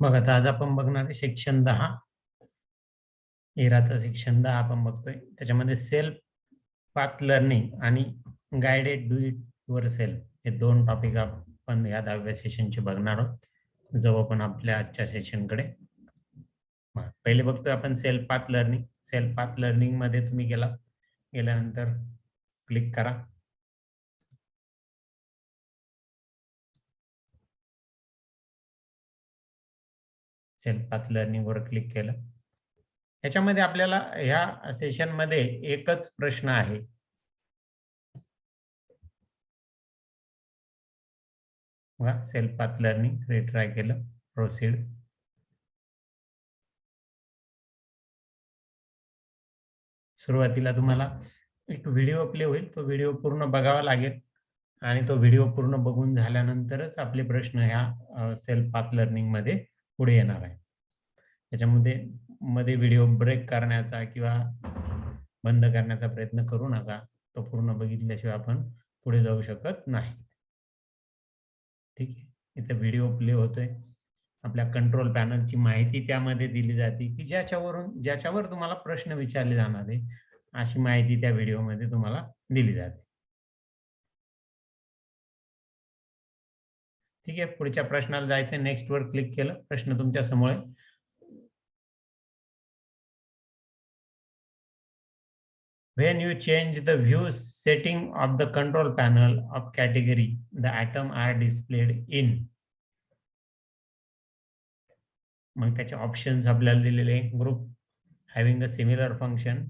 बघा आता आज आपण बघणार आहे सेक्शन 10. इराचा सेक्शन 10 आपण बघतोय. त्याच्यामध्ये सेल्फ पाथ लर्निंग आणि गाइडेड डू इट युअरसेल्फ हे दोन टॉपिक आपण या 10व्या सेशनचे बघणार आहोत. जाऊ आपण आपल्या आजच्या सेशनकडे. पहिले बघतोय आपण self path learning. Self path learning मध्ये तुम्ही गेल्यानंतर क्लिक करा. सेल्फ पाथ लर्निंग वर क्लिक केलं. याच्यामध्ये आपल्याला ह्या सेशन मध्ये एकच प्रश्न आहे. बघा सेल्फ पाथ लर्निंग रिट्राय केलं, प्रोसीड. सुरुवातीला तुम्हाला एक व्हिडिओ प्ले होईल, तो व्हिडिओ पूर्ण बघावा लागेल आणि तो व्हिडिओ पूर्ण बघून झाल्यानंतरच आपले प्रश्न ह्या सेल्फ पाथ लर्निंग मध्ये पुढे येणार आहे. त्याच्यामध्ये मध्ये व्हिडिओ ब्रेक करण्याचा किंवा बंद करण्याचा प्रयत्न करू नका. तो पूर्ण बघितल्याशिवाय आपण पुढे जाऊ शकत नाही. ठीक आहे. इथे व्हिडिओ प्ले होतोय. आपल्या कंट्रोल पॅनलची माहिती त्यामध्ये दिली जाते की ज्याच्यावर तुम्हाला प्रश्न विचारले जाणार आहे अशी माहिती त्या व्हिडिओमध्ये तुम्हाला दिली जाते. ठीक आहे. पुढच्या प्रश्नाला जायचं, नेक्स्ट वर क्लिक केलं. प्रश्न तुमच्या समोर आहे. When you change the view setting of the control panel of category, the atom are displayed in. मग त्याचे ऑप्शन्स आपल्याला दिलेले group having a similar function,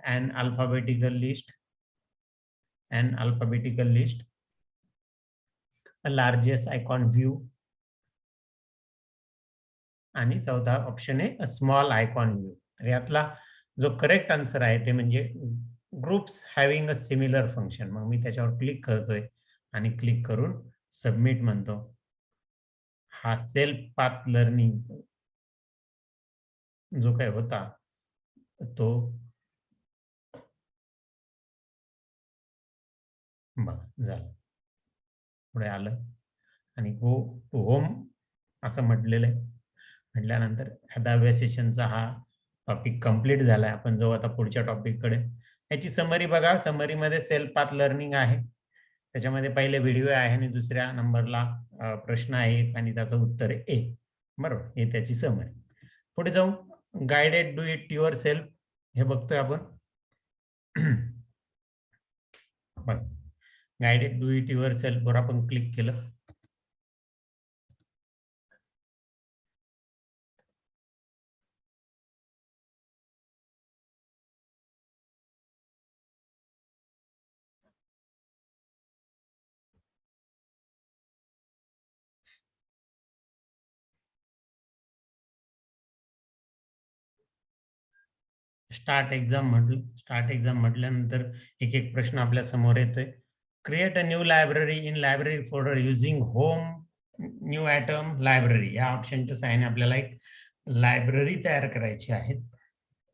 an alphabetical list, a largest icon view, आणि चौथा ऑप्शन आहे small icon view. तर यातला जो करेक्ट आन्सर आहे ते म्हणजे groups having a similar function. मग मी त्याच्यावर क्लिक करतोय आणि क्लिक करून सबमिट म्हणतो. हा सेल्फ पाथ लर्निंग जो काही होता तो बघा झाला, पुढे आलं आणि गो टू होम असं म्हटलेलं आहे. म्हटल्यानंतर 10व्या सेशनचा हा टॉपिक कंप्लीट झालाय. आपण जाऊ आता पुढच्या टॉपिककडे. याची समरी बघा. समरीमध्ये सेल्फ पाथ लर्निंग आहे. त्याच्यामध्ये पहिले व्हिडिओ आहे आणि दुसऱ्या नंबरला प्रश्न आहे आणि त्याचं उत्तर आहे ए. बरोबर, हे त्याची समरी. पुढे जाऊ. Guided do it your self हे बघतोय आपण. Guided do it your self वर आपण क्लिक केलं. स्टार्ट एक्झाम म्हटल्यानंतर एक एक प्रश्न आपल्या समोर येतोय. Create a new library in library folder using home new item library. या ऑप्शनच्या सहाय्याने आपल्याला एक लायब्ररी तयार करायची आहे.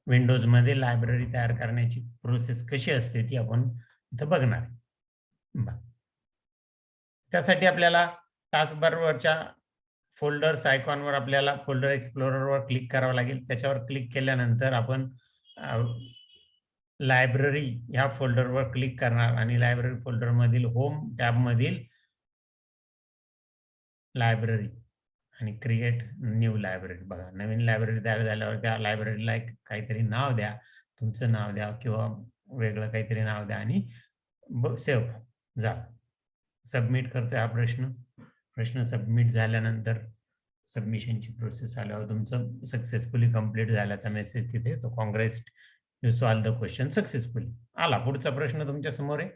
विंडोज मध्ये लायब्ररी तयार करण्याची प्रोसेस कशी असते ती आपण इथं बघणार आहे. त्यासाठी आपल्याला टास्कबारवरच्या फोल्डर्स आयकॉनवर आपल्याला फोल्डर एक्सप्लोररवर क्लिक करावं लागेल. त्याच्यावर क्लिक केल्यानंतर आपण लायब्ररी ह्या फोल्डरवर क्लिक करणार आणि लायब्ररी फोल्डर मधील होम टॅब मधील लायब्ररी आणि क्रिएट न्यू लायब्ररी. बघा नवीन लायब्ररी तयार झाल्यावर त्या लायब्ररीला एक काहीतरी नाव द्या, तुमचं नाव द्या किंवा वेगळं काहीतरी नाव द्या आणि सेव्ह जा. सबमिट करतोय हा प्रश्न सबमिट झाल्यानंतर सबमिशनची प्रोसेस आल्यावर तुमचं सक्सेसफुली कंप्लीट झाल्याचा मेसेज तिथे येतो. Congrats you solve the question successfully. आला पुढचा प्रश्न तुमच्या समोर आहे.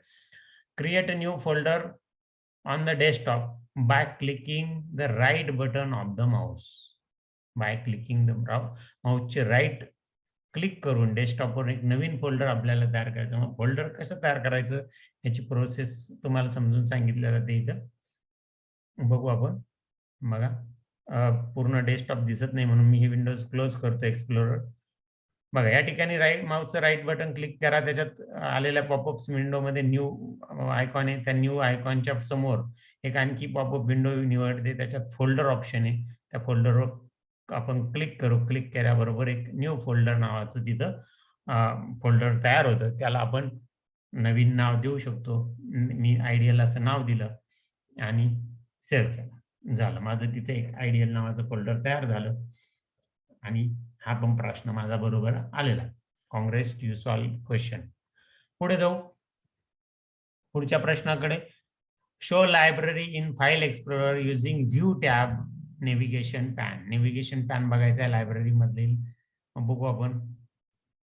Create a new folder on the desktop by clicking the right button of the mouse. By clicking the माउसचे राईट क्लिक करून डेस्कटॉपवर एक नवीन फोल्डर आपल्याला तयार करायचं. मग फोल्डर कसं तयार करायचं याची प्रोसेस तुम्हाला समजून सांगितल्या जाते इथं. बघू आपण. बघा पूर्ण डेस्कटॉप दिसत नाही म्हणून मी ही विंडोज क्लोज करतो एक्सप्लोरर. बघा या ठिकाणी माऊसचं राईट बटन क्लिक करा. त्याच्यात आलेल्या पॉपअप्स विंडोमध्ये न्यू आयकॉन आहे. त्या न्यू आयकॉनच्या समोर एक आणखी पॉपअप विंडो निवडते. त्याच्यात फोल्डर ऑप्शन आहे. त्या फोल्डरवर आपण क्लिक करू. क्लिक केल्याबरोबर एक न्यू फोल्डर नावाचं तिथं फोल्डर तयार होतं. त्याला आपण नवीन नाव देऊ शकतो. मी आयडियल असं नाव दिलं आणि सेव्ह केलं. झालं. माझं तिथे एक आयडियल नावाचं फोल्डर तयार झालं आणि हा पण प्रश्न माझा बरोबर आलेला. Congress you solve question. पुढे जाऊ. पुढच्या प्रश्नाकडे. Show library in file explorer using view tab navigation pan. Navigation pan बघायचा आहे लायब्ररी मधील. बघू आपण.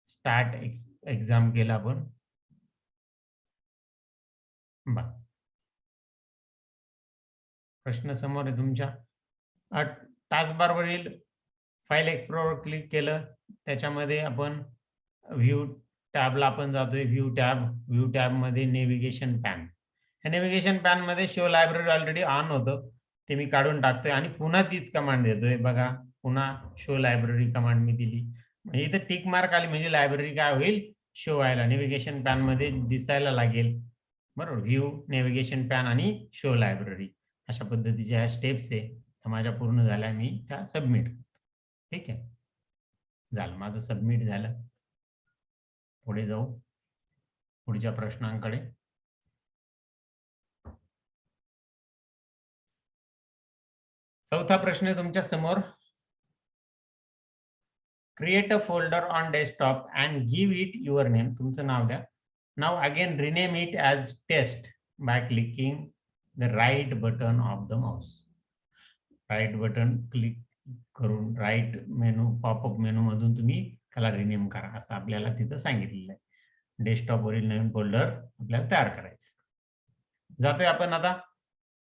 स्टार्ट एक्झाम केला आपण. प्रश्न समोर आहे तुमच्या. टास्कबारवरील फाइल एक्सप्लोरर क्लिक केलं. त्याच्यामध्ये आपण व्ह्यू टॅबला आपण जातोय. व्ह्यू टॅबमध्ये नेव्हिगेशन पॅन. या नेव्हिगेशन पॅनमध्ये शो लायब्ररी ऑलरेडी ऑन होतं. ते मी काढून टाकतोय आणि पुन्हा तीच कमांड देतोय. बघा, पुन्हा शो लायब्ररी कमांड मी दिली. म्हणजे इथं टिक मार्क आली म्हणजे लायब्ररी काय होईल, शो व्हायला, नेव्हिगेशन पॅनमध्ये दिसायला लागेल. बरोबर. व्ह्यू, नेव्हिगेशन पॅन आणि शो लायब्ररी अशा पद्धतीच्या ह्या स्टेप्स आहे. त्या माझ्या पूर्ण झाल्या. मी त्या सबमिट करतो. ठीक आहे. झालं, माझं सबमिट झालं. पुढे जाऊ पुढच्या प्रश्नांकडे. चौथा प्रश्न आहे तुमच्या समोर. Create a folder on desktop and give it your name. तुमचं नाव द्या. नाव again rename it as test by clicking the right button of the mouse. Right button click करून राईट मेनू, पॉपअप मेनू मधून तुम्ही त्याला रिनेम करा असं आपल्याला तिथं सांगितलेलं आहे. डेस्कटॉपवरील नवीन फोल्डर आपल्याला तयार करायचं. जातोय आपण आता.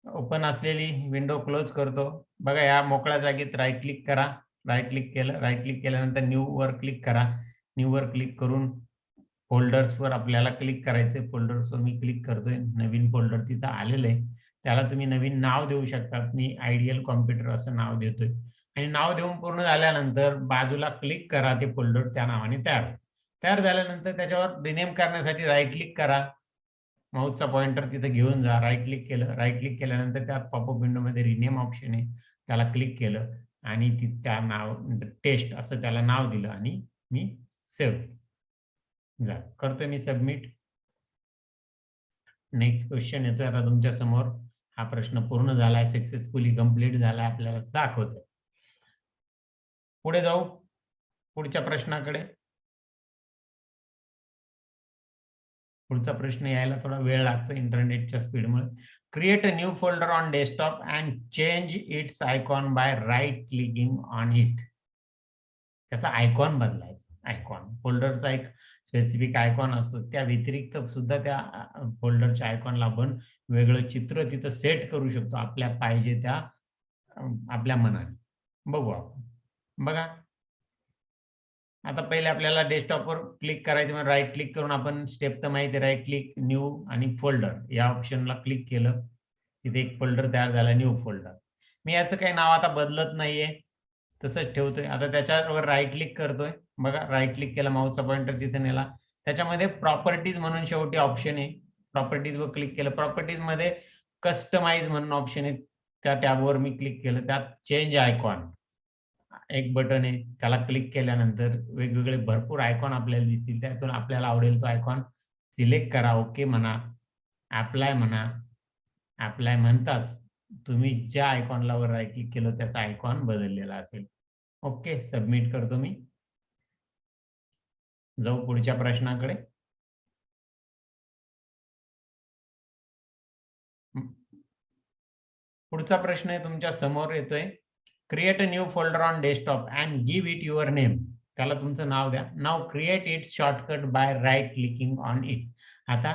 ओपन असलेली विंडो क्लोज करतो. बघा, या मोकळ्या जागेत राईट क्लिक करा. राईट क्लिक केलं. राईट क्लिक केल्यानंतर न्यू वर क्लिक करा. न्यू वर क्लिक करून फोल्डर्सवर आपल्याला क्लिक करायचे. फोल्डर्सवर मी क्लिक करतोय. नवीन फोल्डर तिथं आलेलं आहे. त्याला तुम्ही नवीन नाव देऊ शकता. मी आयडियल कॉम्प्युटर असं नाव देतोय आणि नाव देऊन पूर्ण झाल्यानंतर बाजूला क्लिक करा. ते फोल्डर त्या नावाने तयार झाल्यानंतर त्याच्यावर रिनेम करण्यासाठी राईट क्लिक करा. माऊसचा पॉइंटर तिथे घेऊन जा. राईट क्लिक केलं. राईट क्लिक केल्यानंतर त्यात पॉपअप विंडोमध्ये रिनेम ऑप्शन आहे. त्याला क्लिक केलं आणि त्या नाव टेस्ट असं त्याला नाव दिलं आणि मी सेव्ह झालं. करतोय मी सबमिट. नेक्स्ट क्वेश्चन येतोय आता तुमच्या समोर. हा प्रश्न पूर्ण झालाय, सक्सेसफुली कंप्लीट झालाय आपल्याला दाखवतोय. पुढे जाऊ पुढच्या प्रश्नाकडे. पुढचा प्रश्न यायला थोडा वेळ लागतो इंटरनेटच्या स्पीडमुळे. Create a new folder on desktop and change its icon by right clicking on it. त्याचा आयकॉन बदलायचा. आयकॉन फोल्डरचा एक स्पेसिफिक आयकॉन असतो. त्या व्यतिरिक्त सुद्धा त्या फोल्डरच्या आयकॉनला आपण वेगळं चित्र तिथं सेट करू शकतो आपल्या पाहिजे त्या आपल्या मनाने. बघू आपण. बघा, आता पहिले आपल्याला डेस्कटॉपवर क्लिक करायचं. म्हणजे राईट क्लिक करून आपण स्टेप तर माहिती आहे, राईट क्लिक, न्यू आणि फोल्डर या ऑप्शनला क्लिक केलं. तिथे एक फोल्डर तयार झाला, न्यू फोल्डर. मी याचं काही नाव आता बदलत नाहीये, तसंच ठेवतोय. आता त्याच्यावर राईट क्लिक करतोय. बघा, राईट क्लिक केला, माऊसचा पॉइंटर तिथे नेला. त्याच्यामध्ये प्रॉपर्टीज म्हणून शेवटी ऑप्शन आहे. प्रॉपर्टीजवर क्लिक केलं. प्रॉपर्टीजमध्ये कस्टमाइज म्हणून ऑप्शन आहे. त्या टॅबवर मी क्लिक केलं. त्यात चेंज आयकॉन एक बटन आहे. त्याला क्लिक केल्यानंतर वेगवेगळे भरपूर आयकॉन आपल्याला दिसतील. त्यातून आपल्याला आवडेल तो आयकॉन सिलेक्ट करा. ओके म्हणा, अप्लाय म्हणा. अप्लाय म्हणताच तुम्ही ज्या आयकॉनला वर राईट क्लिक केलं त्याचा आयकॉन बदललेला असेल. ओके, सबमिट करतो मी. जाऊ पुढच्या प्रश्नाकडे. पुढचा प्रश्न आहे तुमच्या समोर येतोय. Create a new folder on desktop and give it your name. त्याला तुमचं नाव द्या. नाव create it shortcut by right clicking on it. आता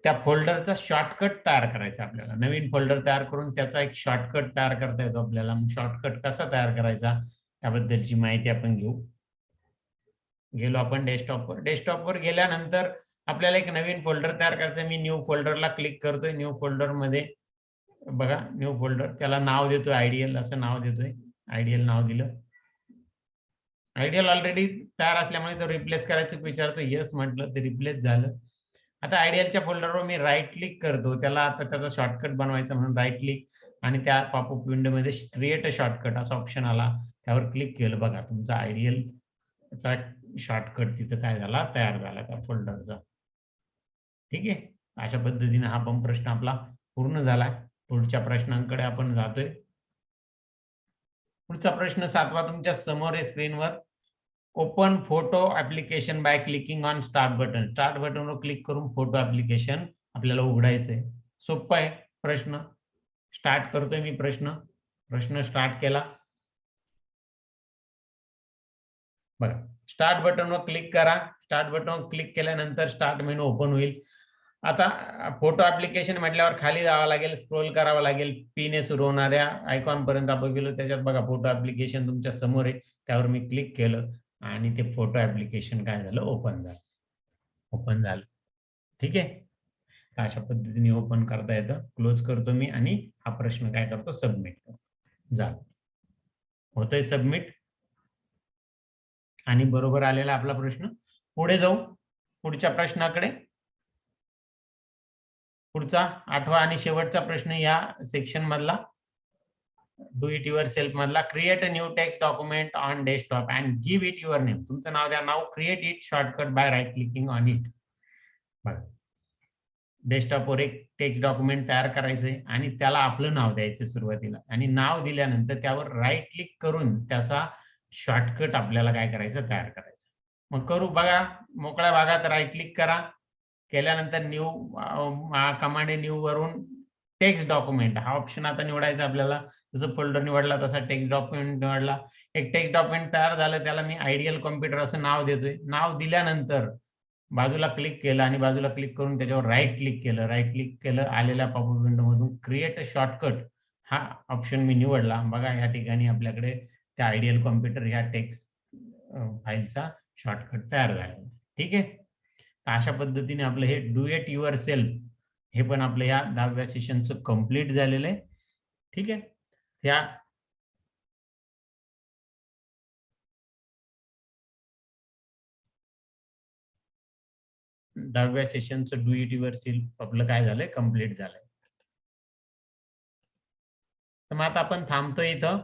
त्या फोल्डरचा शॉर्टकट तयार करायचा आपल्याला. नवीन फोल्डर तयार करून त्याचा एक शॉर्टकट तयार करता येतो आपल्याला. शॉर्टकट कसा तयार करायचा त्याबद्दलची माहिती आपण घेऊ. गेलो आपण डेस्कटॉपवर. डेस्कटॉपवर गेल्यानंतर आपल्याला एक नवीन फोल्डर तयार करायचा. मी न्यू फोल्डरला क्लिक करतोय. न्यू फोल्डरमध्ये बघा, न्यू फोल्डर, त्याला नाव देतोय आयडियल असं नाव देतोय. आयडियल नाव दिलं. आयडियल ऑलरेडी तयार असल्यामुळे तो रिप्लेस करायचं विचारतो. येस म्हटलं, ते रिप्लेस झालं. आता आयडियलच्या फोल्डरवर मी राईट क्लिक करतो. त्याला आता त्याचा शॉर्टकट बनवायचा म्हणून राईट क्लिक आणि त्या पॉपअप विंडोमध्ये क्रिएट अ शॉर्टकट असा ऑप्शन आला. त्यावर क्लिक केलं बघा तुमचा आयडियलचा शॉर्टकट तिथं काय झाला, तयार झाला त्या फोल्डरचा. ठीक आहे. अशा पद्धतीने हा पण प्रश्न आपला पूर्ण झाला. पुढच्या प्रश्नांकडे आपण जातोय. पुढचा प्रश्न 7वा तुमच्या समोर आहे स्क्रीनवर. Open photo application by clicking on start button. Start बटनवर क्लिक करून फोटो ॲप्लिकेशन आपल्याला उघडायचं आहे. सोप्पं आहे प्रश्न. स्टार्ट करतोय मी प्रश्न. प्रश्न स्टार्ट केला. बघा, स्टार्ट बटनवर क्लिक करा. स्टार्ट बटनवर क्लिक केल्यानंतर स्टार्ट मेनू ओपन होईल. आता फोटो ॲप्लिकेशन म्हटल्यावर खाली जावं लागेल, स्क्रोल करावं लागेल. पीने सुरू होणाऱ्या आयकॉनपर्यंत आपण गेलो. त्याच्यात बघा फोटो ॲप्लिकेशन तुमच्या समोर आहे. त्यावर मी क्लिक केलं आणि ते फोटो ॲप्लिकेशन काय झालं, ओपन झालं. ओपन झालं. ठीक आहे. तर अशा पद्धतीने ओपन करता येतं. क्लोज करतो मी आणि हा प्रश्न काय करतो, सबमिट करतो. झालं. होतोय सबमिट आणि बरोबर आलेला आपला प्रश्न. पुढे जाऊ पुढच्या प्रश्नाकडे. पुढचा 8वा आणि शेवटचा प्रश्न या सेक्शन मधला, डू इट युअरसेल्फ मधला. Create a new text document on desktop and give it your name. तुमचं नाव द्या. नाव create it shortcut by right clicking on it. बघा, डेस्कटॉपवर एक टेक्स्ट डॉक्युमेंट तयार करायचंय आणि त्याला आपलं नाव द्यायचं सुरुवातीला आणि नाव दिल्यानंतर त्यावर राईट क्लिक करून त्याचा शॉर्टकट आपल्याला काय करायचं, तयार करायचं. मग करू बघा, मोकळ्या भागात राईट क्लिक करा. केल्यानंतर न्यू कमांड न्यू वरून टेक्स्ट डॉक्युमेंट हा ऑप्शन आता निवडायचा आपल्याला. जसं फोल्डर निवडला तसा टेक्स्ट डॉक्युमेंट निवडला. एक टेक्स्ट डॉक्युमेंट तयार झालं. त्याला मी आयडियल कॉम्प्युटर असं नाव देतोय. नाव दिल्यानंतर बाजूला क्लिक केलं आणि बाजूला क्लिक करून त्याच्यावर राईट क्लिक केलं. राईट क्लिक केलं. आलेल्या पॉपअप विंडोमधून क्रिएट अ शॉर्टकट हा ऑप्शन मी निवडला. बघा या ठिकाणी आपल्याकडे त्या आयडियल कॉम्प्युटर ह्या टेक्स्ट फाईलचा शॉर्टकट तयार झाला. ठीक आहे. तर अशा पद्धतीने आपलं हे डू इट युअरसेल्फ हे पण आपलं या 10व्या सेशनचं कंप्लीट झालेलं आहे. ठीक आहे. त्या 10व्या सेशनचं डू इट युअरसेल्फ आपलं काय झालंय, कंप्लीट झालंय. तर मग आता आपण थांबतोय इथं.